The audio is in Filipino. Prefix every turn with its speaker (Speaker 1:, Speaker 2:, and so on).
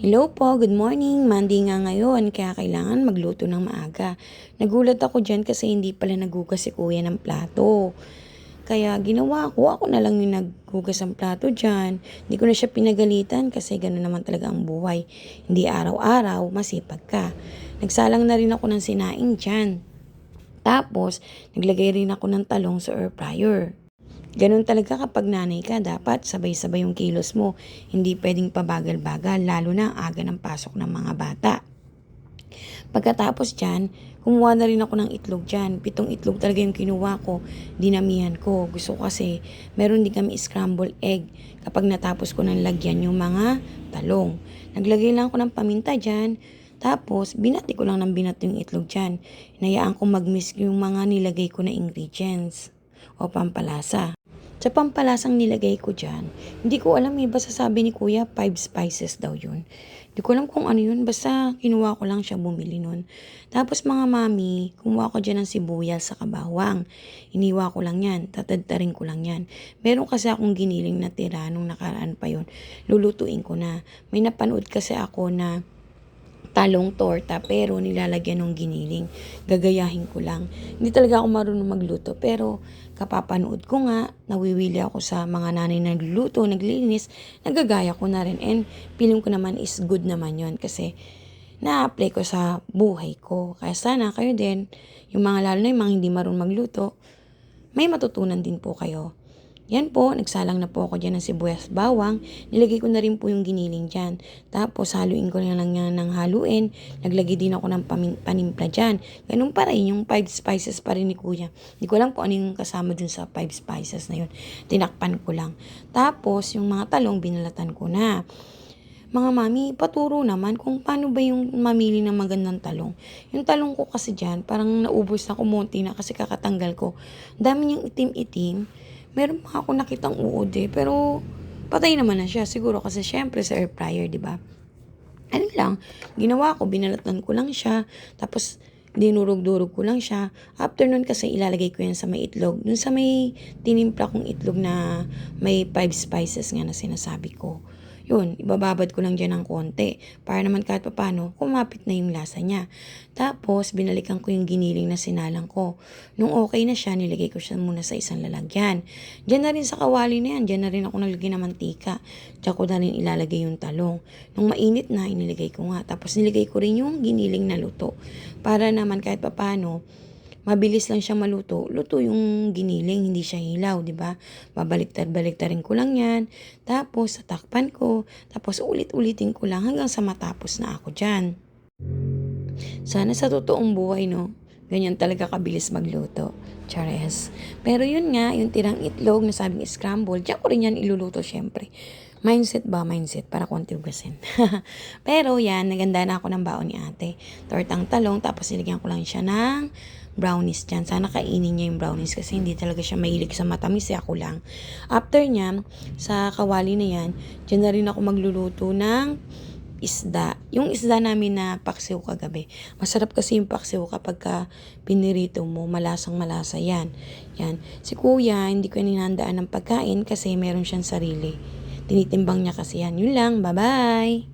Speaker 1: Hello po, good morning. Monday nga ngayon, kaya kailangan magluto ng maaga. Nagulat ako dyan kasi hindi pala nagugas si kuya ng plato. Kaya ginawa ko, ako na lang yung naghugas ng plato dyan. Hindi ko na siya pinagalitan kasi gano'n naman talaga ang buhay. Hindi araw-araw, masipag ka. Nagsalang na rin ako ng sinaing dyan. Tapos, naglagay rin ako ng talong sa air fryer. Ganun talaga kapag nanay ka, dapat sabay-sabay yung kilos mo. Hindi pwedeng pabagal-bagal, lalo na ang aga ng pasok ng mga bata. Pagkatapos dyan, kumuha na rin ako ng itlog dyan. 7 itlog talaga yung kinuha ko, dinamihan ko. Gusto ko kasi, meron din kami scrambled egg kapag natapos ko ng lagyan yung mga talong. Naglagay lang ako ng paminta dyan. Tapos, binati ko lang ng binati yung itlog dyan. Inayaan ko mag-mix yung mga nilagay ko na ingredients o pampalasa. Sa pampalasang nilagay ko dyan, hindi ko alam basta sabi ni kuya 5 spices daw yun. Hindi ko alam kung ano yun, basta kinuha ko lang siya bumili nun. Tapos mga mami, kumuha ko dyan ng sibuyas sa kabawang. Iniwa ko lang yan, tatadtarin ko lang yan. Meron kasi akong giniling na tira nung nakaraan pa yun. Lulutuin ko na. May napanood kasi ako na talong torta pero nilalagyan ng giniling. Gagayahin ko lang. Hindi talaga ako marunong magluto pero kapapanood ko nga, nawiwili ako sa mga nanay na nagluluto, naglilinis, nagagaya ko na rin and feeling ko naman is good naman yon kasi na-apply ko sa buhay ko. Kaya sana kayo din, yung mga lalo na yung mga hindi marunong magluto, may matutunan din po kayo. Yan po, nagsalang na po ako dyan ng sibuyas bawang. Nilagay ko na rin po yung giniling dyan. Tapos haluin ko na lang yan ng haluin. Naglagay din ako ng panimpla dyan. Ganun pa rin, yung 5 spices pa rin ni kuya. Hindi ko alam kung ano yung kasama dun sa 5 spices na yun. Tinakpan ko lang. Tapos yung mga talong, binalatan ko na. Mga mami, paturo naman kung paano ba yung mamili ng magandang talong. Yung talong ko kasi dyan, parang naubos na kumonti na kasi kakatanggal ko. Dami niyang itim-itim. Meron pa ako nakitang uod pero patay naman na siya. Siguro kasi syempre sa air fryer, di ba? Ano lang, ginawa ko, binalatan ko lang siya. Tapos, dinurog-durog ko lang siya. After nun kasi ilalagay ko yan sa may itlog. Dun sa may tinimpla kong itlog na may 5 spices nga na sinasabi ko. Yun, ibababad ko lang dyan ng konti. Para naman kahit papano, kumapit na yung lasa niya. Tapos, binalikan ko yung giniling na sinalang ko. Nung okay na siya, nilagay ko siya muna sa isang lalagyan. Diyan na rin sa kawali na yan, diyan na rin ako naglagay ng mantika. Diyan ko na rin ilalagay yung talong. Nung mainit na, inilagay ko nga. Tapos nilagay ko rin yung giniling na luto. Para naman kahit papano, mabilis lang siya maluto. Luto yung giniling, hindi siya hilaw, di ba? Babaliktad-baliktarin ko lang yan. Tapos, tatakpan ko. Tapos, ulit-ulitin ko lang hanggang sa matapos na ako dyan. Sana sa totoong buhay, no? Ganyan talaga kabilis magluto. Chares. Pero yun nga, yung tirang itlog na sabing scramble, diyan ko rin yan iluluto syempre. Mindset ba? Mindset. Para konti ugasin. Pero yan, naganda na ako ng baon ni ate. Tortang talong, tapos nilagyan ko lang siya ng brownies dyan. Sana kainin niya yung brownies kasi hindi talaga siya mahilig sa matamis. Ako lang. After niya, sa kawali na yan, dyan na rin ako magluluto ng isda. Yung isda namin na paksiw kagabi. Masarap kasi yung paksiw kapag ka pinirito mo, malasang malasa yan. Yan. Si kuya, hindi ko ninandaan ng pagkain kasi meron siyang sarili. Tinitimbang niya kasi yan. Yun lang. Bye-bye!